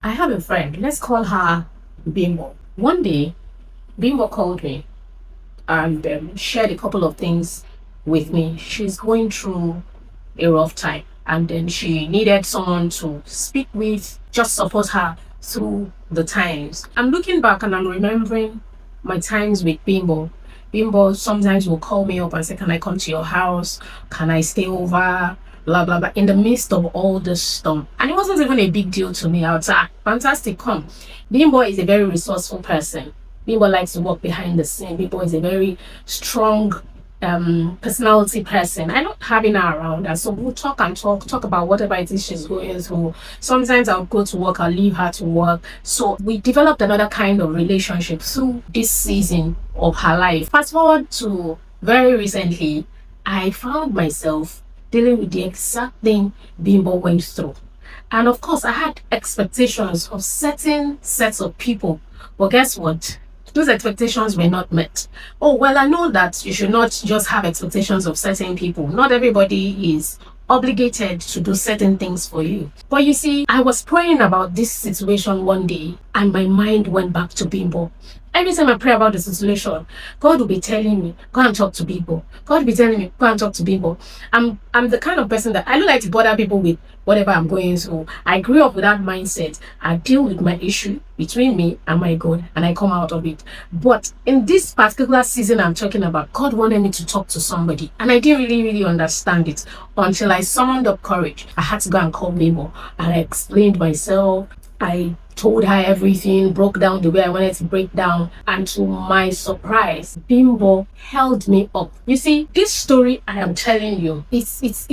I have a friend, let's call her Bimbo. One day, Bimbo called me and shared a couple of things with me. She's going through a rough time, and then she needed someone to speak with, just support her through the times. I'm looking back and I'm remembering my times with Bimbo. Bimbo sometimes will call me up and say, "Can I come to your house? Can I stay over?" Blah blah blah. In the midst of all this storm, and it wasn't even a big deal to me. I would say, "Fantastic, come." Bimbo is a very resourceful person. Bimbo likes to work behind the scene. Bimbo is a very strong personality person. I don't having her around, and so we'll talk and talk about whatever it is she's going through. Sometimes I'll go to work, I'll leave her to work. So we developed another kind of relationship through this season of her life. Fast forward to very recently, I found myself dealing with the exact thing Bimbo went through. And of course, I had expectations of certain sets of people. But guess what? Those expectations were not met. Oh, well, I know that you should not just have expectations of certain people. Not everybody is obligated to do certain things for you. But you see, I was praying about this situation one day and my mind went back to Bimbo. Every time I pray about the situation, God will be telling me, go and talk to people. God will be telling me, go and talk to people. I'm the kind of person that I don't like to bother people with whatever I'm going through. I grew up with that mindset. I deal with my issue between me and my God and I come out of it. But in this particular season I'm talking about, God wanted me to talk to somebody. And I didn't really understand it until I summoned up courage. I had to go and call Bimbo and I explained myself. I told her everything, broke down the way I wanted to break down, and to my surprise, Bimbo held me up. You see, this story I am telling you, it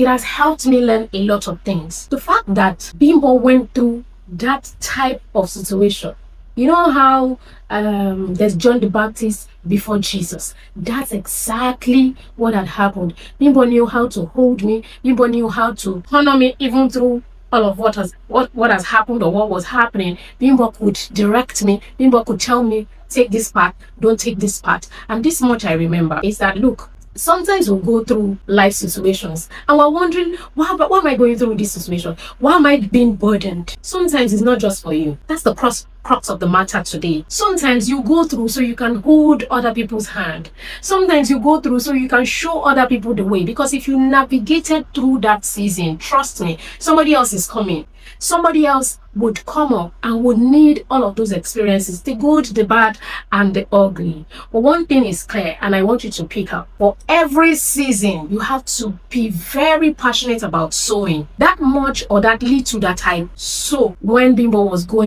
has helped me learn a lot of things. The fact that Bimbo went through that type of situation. You know how there's John the Baptist before Jesus. That's exactly what had happened. Bimbo knew how to hold me. Bimbo knew how to honor me even through all of what has happened or what was happening. Bimbo could direct me. Bimbo could tell me, take this part, don't take this part. And this much I remember is that, look, sometimes we'll go through life situations and we're wondering, why am I going through this situation? Why am I being burdened? Sometimes it's not just for you. That's the crux of the matter today. Sometimes you go through so you can hold other people's hand. Sometimes you go through so you can show other people the way. Because if you navigated through that season, trust me, somebody else is coming. Somebody else would come up and would need all of those experiences, the good, the bad, and the ugly. But one thing is clear, and I want you to pick up. For every season, you have to be very passionate about sowing. That much or that little that I sow when Bimbo was going